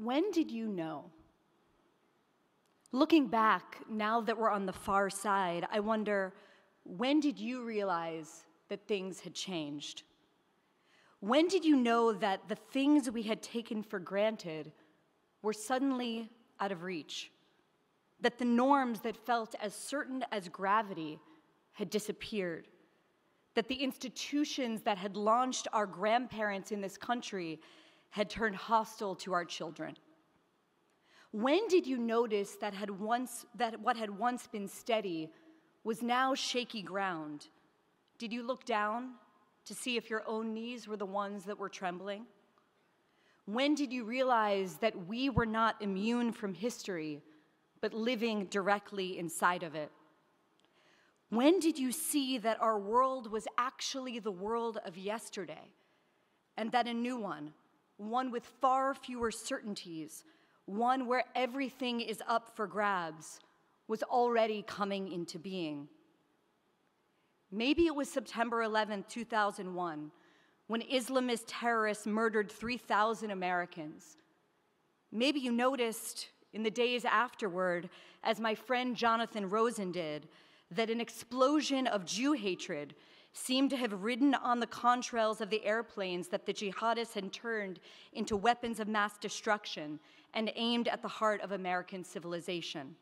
When did you know? Looking back, now that we're on the far side, I wonder, when did you realize that things had changed? When did you know that the things we had taken for granted were suddenly out of reach? That the norms that felt as certain as gravity had disappeared? That the institutions that had launched our grandparents in this country had turned hostile to our children? When did you notice that what had once been steady was now shaky ground? Did you look down to see if your own knees were the ones that were trembling? When did you realize that we were not immune from history, but living directly inside of it? When did you see that our world was actually the world of yesterday, and that a new one with far fewer certainties, one where everything is up for grabs, was already coming into being? Maybe it was September 11, 2001, when Islamist terrorists murdered 3,000 Americans. Maybe you noticed in the days afterward, as my friend Jonathan Rosen did, that an explosion of Jew hatred seemed to have ridden on the contrails of the airplanes that the jihadists had turned into weapons of mass destruction and aimed at the heart of American civilization.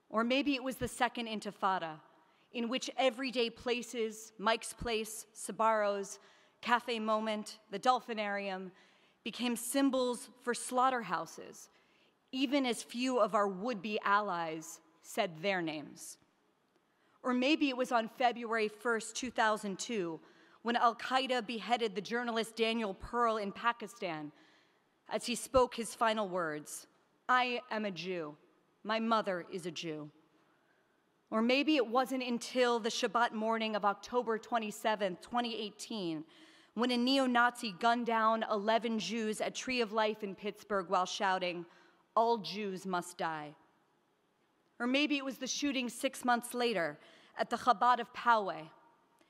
Or maybe it was the Second Intifada, in which everyday places, Mike's Place, Sabaro's, Cafe Moment, the Dolphinarium, became symbols for slaughterhouses, even as few of our would-be allies said their names. Or maybe it was on February 1st, 2002, when Al-Qaeda beheaded the journalist Daniel Pearl in Pakistan, as he spoke his final words, "I am a Jew. My mother is a Jew." Or maybe it wasn't until the Shabbat morning of October 27, 2018, when a neo-Nazi gunned down 11 Jews at Tree of Life in Pittsburgh while shouting, "All Jews must die." Or maybe it was the shooting 6 months later at the Chabad of Poway,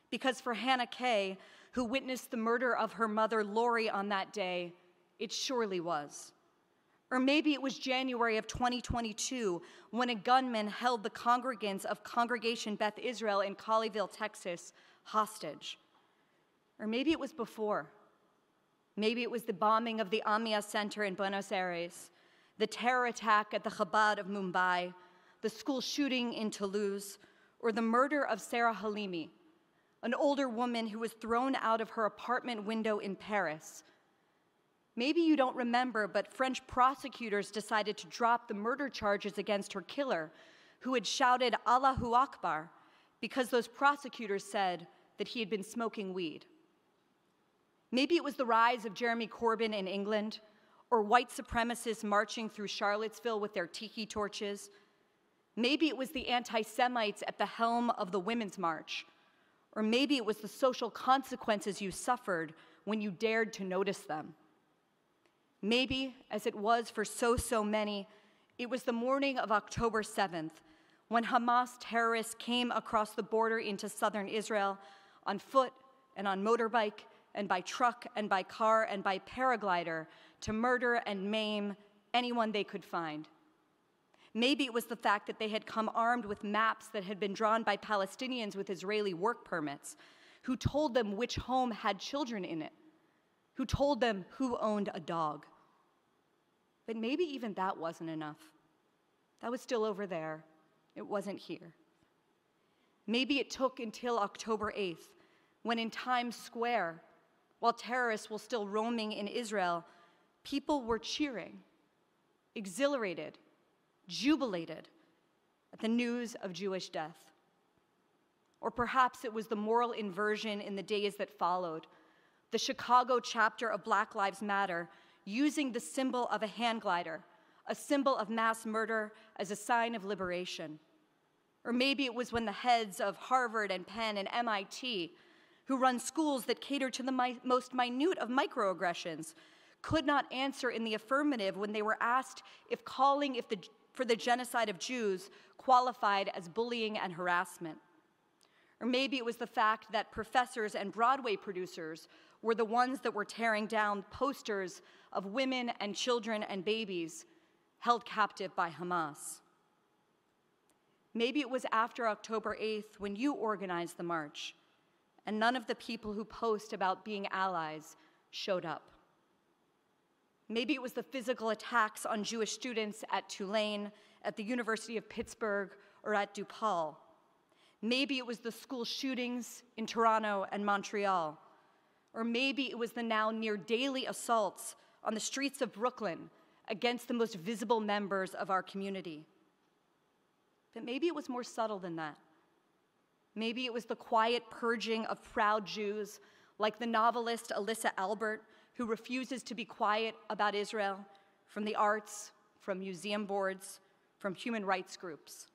because for Hannah Kay, who witnessed the murder of her mother Lori on that day, it surely was. Or maybe it was January of 2022, when a gunman held the congregants of Congregation Beth Israel in Colleyville, Texas, hostage. Or maybe it was before. Maybe it was the bombing of the Amia Center in Buenos Aires, the terror attack at the Chabad of Mumbai, the school shooting in Toulouse, or the murder of Sarah Halimi, an older woman who was thrown out of her apartment window in Paris. Maybe you don't remember, but French prosecutors decided to drop the murder charges against her killer, who had shouted Allahu Akbar, because those prosecutors said that he had been smoking weed. Maybe it was the rise of Jeremy Corbyn in England, or white supremacists marching through Charlottesville with their tiki torches. Maybe it was the anti-Semites at the helm of the Women's March. Or maybe it was the social consequences you suffered when you dared to notice them. Maybe, as it was for so many, it was the morning of October 7th, when Hamas terrorists came across the border into southern Israel on foot and on motorbike and by truck and by car and by paraglider to murder and maim anyone they could find. Maybe it was the fact that they had come armed with maps that had been drawn by Palestinians with Israeli work permits, who told them which home had children in it, who told them who owned a dog. But maybe even that wasn't enough. That was still over there. It wasn't here. Maybe it took until October 8th, when in Times Square, while terrorists were still roaming in Israel, people were cheering, exhilarated, jubilated at the news of Jewish death. Or perhaps it was the moral inversion in the days that followed, the Chicago chapter of Black Lives Matter using the symbol of a hand glider, a symbol of mass murder, as a sign of liberation. Or maybe it was when the heads of Harvard and Penn and MIT, who run schools that cater to the most minute of microaggressions, could not answer in the affirmative when they were asked if calling for the genocide of Jews qualified as bullying and harassment. Or maybe it was the fact that professors and Broadway producers were the ones that were tearing down posters of women and children and babies held captive by Hamas. Maybe it was after October 8th when you organized the march, and none of the people who post about being allies showed up. Maybe it was the physical attacks on Jewish students at Tulane, at the University of Pittsburgh, or at DePaul. Maybe it was the school shootings in Toronto and Montreal. Or maybe it was the now near daily assaults on the streets of Brooklyn against the most visible members of our community. But maybe it was more subtle than that. Maybe it was the quiet purging of proud Jews, like the novelist Alyssa Albert, who refuses to be quiet about Israel, from the arts, from museum boards, from human rights groups.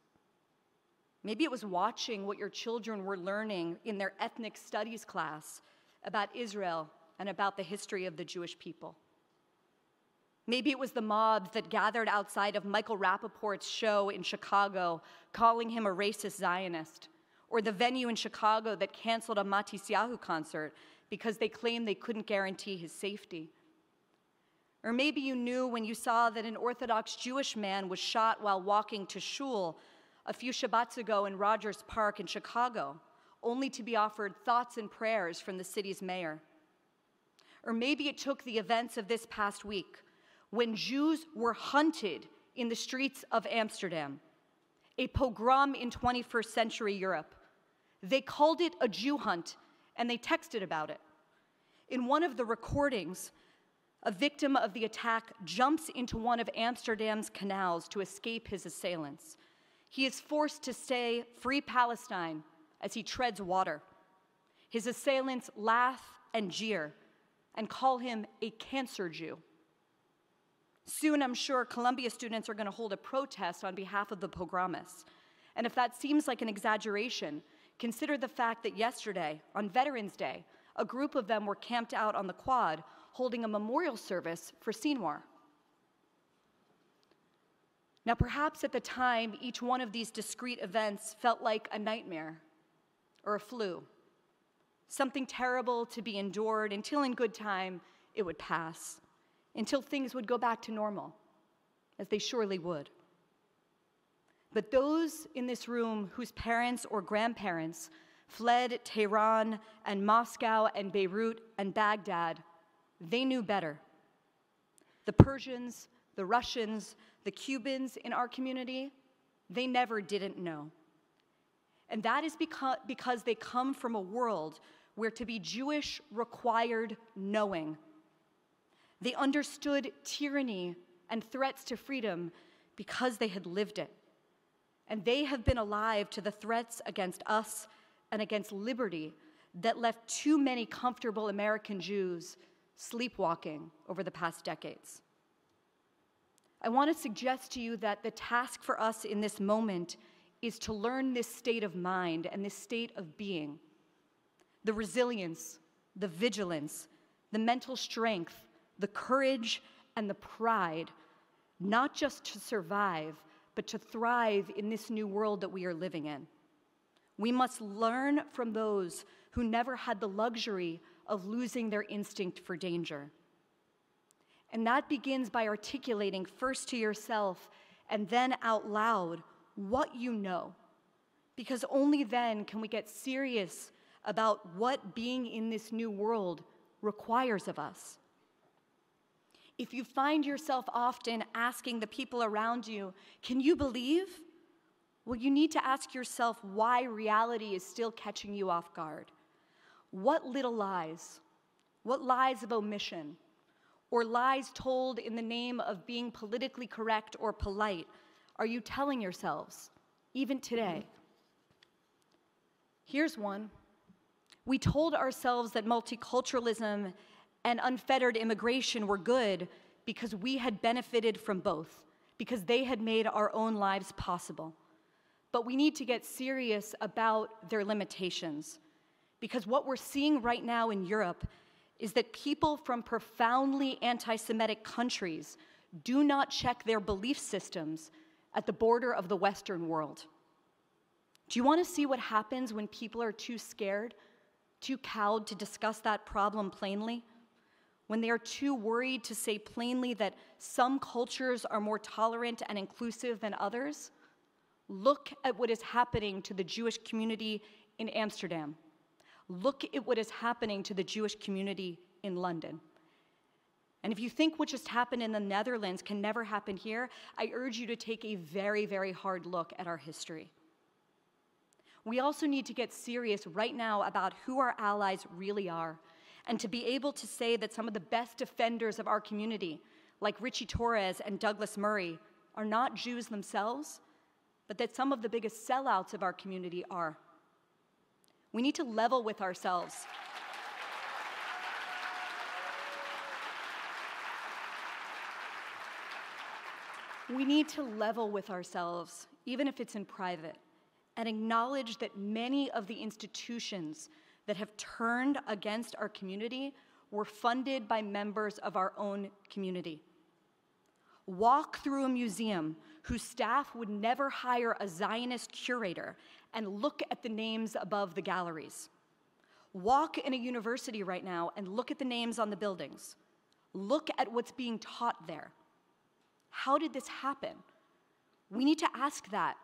Maybe it was watching what your children were learning in their ethnic studies class about Israel and about the history of the Jewish people. Maybe it was the mobs that gathered outside of Michael Rappaport's show in Chicago, calling him a racist Zionist, or the venue in Chicago that canceled a Matisyahu concert because they claimed they couldn't guarantee his safety. Or maybe you knew when you saw that an Orthodox Jewish man was shot while walking to shul a few Shabbats ago in Rogers Park in Chicago, only to be offered thoughts and prayers from the city's mayor. Or maybe it took the events of this past week, when Jews were hunted in the streets of Amsterdam, a pogrom in 21st century Europe. They called it a Jew hunt, and they texted about it. In one of the recordings, a victim of the attack jumps into one of Amsterdam's canals to escape his assailants. He is forced to say, "Free Palestine," as he treads water. His assailants laugh and jeer and call him a cancer Jew. Soon, I'm sure, Columbia students are going to hold a protest on behalf of the pogromists. And if that seems like an exaggeration, consider the fact that yesterday, on Veterans Day, a group of them were camped out on the quad holding a memorial service for Sinwar. Now, perhaps at the time, each one of these discrete events felt like a nightmare or a flu, something terrible to be endured until in good time it would pass, until things would go back to normal, as they surely would. But those in this room whose parents or grandparents fled Tehran and Moscow and Beirut and Baghdad, they knew better. The Persians, the Russians, the Cubans in our community, they never didn't know. And that is because they come from a world where to be Jewish required knowing. They understood tyranny and threats to freedom because they had lived it. And they have been alive to the threats against us and against liberty that left too many comfortable American Jews sleepwalking over the past decades. I want to suggest to you that the task for us in this moment is to learn this state of mind and this state of being, the resilience, the vigilance, the mental strength, the courage, and the pride, not just to survive, but to thrive in this new world that we are living in. We must learn from those who never had the luxury of losing their instinct for danger. And that begins by articulating first to yourself and then out loud what you know, because only then can we get serious about what being in this new world requires of us. If you find yourself often asking the people around you, "Can you believe?" Well, you need to ask yourself why reality is still catching you off guard. What little lies, what lies of omission, or lies told in the name of being politically correct or polite are you telling yourselves, even today? Here's one. We told ourselves that multiculturalism and unfettered immigration were good because we had benefited from both, because they had made our own lives possible. But we need to get serious about their limitations, because what we're seeing right now in Europe is that people from profoundly anti-Semitic countries do not check their belief systems at the border of the Western world. Do you want to see what happens when people are too scared too cowed to discuss that problem plainly, when they are too worried to say plainly that some cultures are more tolerant and inclusive than others, look at what is happening to the Jewish community in Amsterdam. Look at what is happening to the Jewish community in London. And if you think what just happened in the Netherlands can never happen here, I urge you to take a very, very hard look at our history. We also need to get serious right now about who our allies really are, and to be able to say that some of the best defenders of our community, like Richie Torres and Douglas Murray, are not Jews themselves, but that some of the biggest sellouts of our community are. We need to level with ourselves. We need to level with ourselves, even if it's in private, and acknowledge that many of the institutions that have turned against our community were funded by members of our own community. Walk through a museum whose staff would never hire a Zionist curator and look at the names above the galleries. Walk in a university right now and look at the names on the buildings. Look at what's being taught there. How did this happen? We need to ask that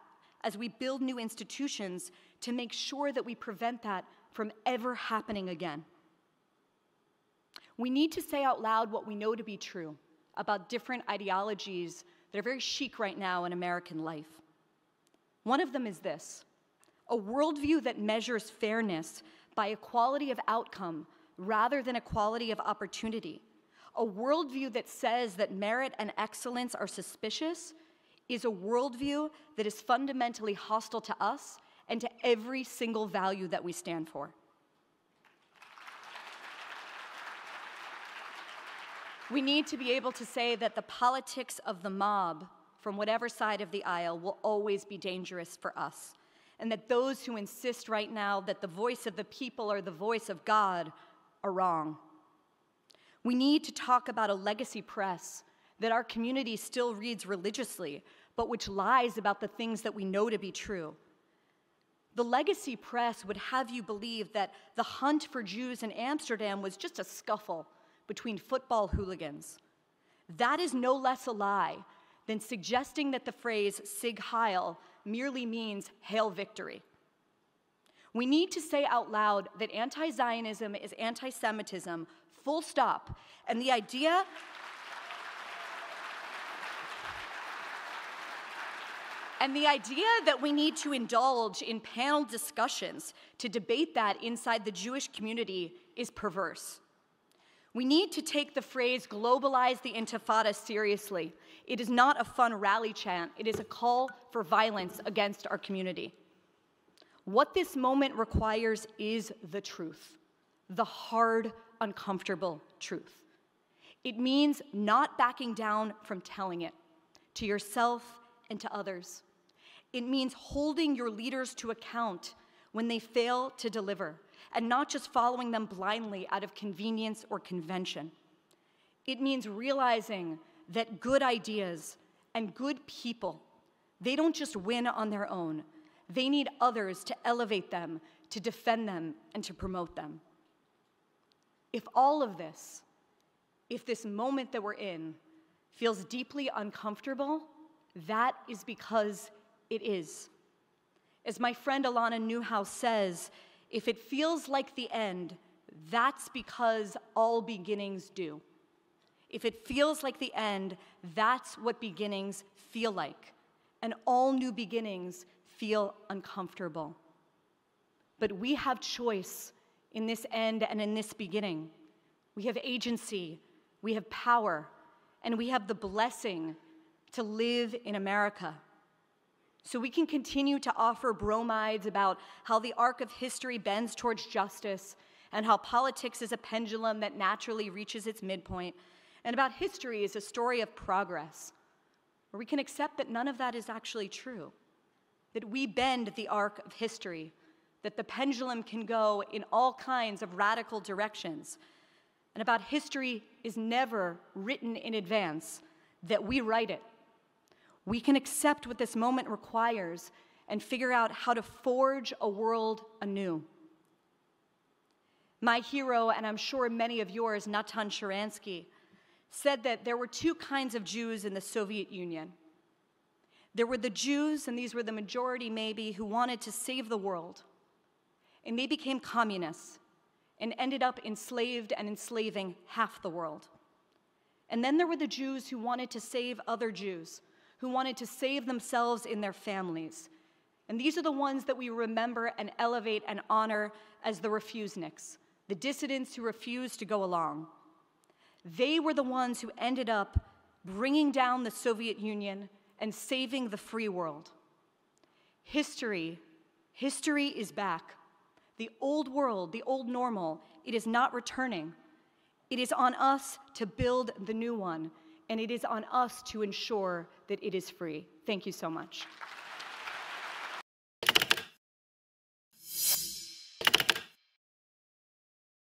as we build new institutions to make sure that we prevent that from ever happening again. We need to say out loud what we know to be true about different ideologies that are very chic right now in American life. One of them is this: a worldview that measures fairness by equality of outcome rather than equality of opportunity. A worldview that says that merit and excellence are suspicious is a worldview that is fundamentally hostile to us and to every single value that we stand for. We need to be able to say that the politics of the mob, from whatever side of the aisle, will always be dangerous for us, and that those who insist right now that the voice of the people or the voice of God are wrong. We need to talk about a legacy press that our community still reads religiously, but which lies about the things that we know to be true. The legacy press would have you believe that the hunt for Jews in Amsterdam was just a scuffle between football hooligans. That is no less a lie than suggesting that the phrase Sig Heil merely means hail victory. We need to say out loud that anti-Zionism is anti-Semitism, full stop, and the idea that we need to indulge in panel discussions to debate that inside the Jewish community is perverse. We need to take the phrase globalize the Intifada seriously. It is not a fun rally chant. It is a call for violence against our community. What this moment requires is the truth, the hard, uncomfortable truth. It means not backing down from telling it to yourself and to others. It means holding your leaders to account when they fail to deliver, and not just following them blindly out of convenience or convention. It means realizing that good ideas and good people, they don't just win on their own. They need others to elevate them, to defend them, and to promote them. If all of this, if this moment that we're in feels deeply uncomfortable, that is because it is. As my friend Alana Newhouse says, if it feels like the end, that's because all beginnings do. If it feels like the end, that's what beginnings feel like. And all new beginnings feel uncomfortable. But we have choice in this end and in this beginning. We have agency, we have power, and we have the blessing to live in America. So we can continue to offer bromides about how the arc of history bends towards justice, and how politics is a pendulum that naturally reaches its midpoint, and about history as a story of progress. Or we can accept that none of that is actually true, that we bend the arc of history, that the pendulum can go in all kinds of radical directions, and about history is never written in advance, that we write it. We can accept what this moment requires and figure out how to forge a world anew. My hero, and I'm sure many of yours, Natan Sharansky, said that there were two kinds of Jews in the Soviet Union. There were the Jews, and these were the majority maybe, who wanted to save the world. And they became communists and ended up enslaved and enslaving half the world. And then there were the Jews who wanted to save other Jews, who wanted to save themselves and their families. And these are the ones that we remember and elevate and honor as the refuseniks, the dissidents who refused to go along. They were the ones who ended up bringing down the Soviet Union and saving the free world. History is back. The old world, the old normal, it is not returning. It is on us to build the new one, and it is on us to ensure that it is free. Thank you so much.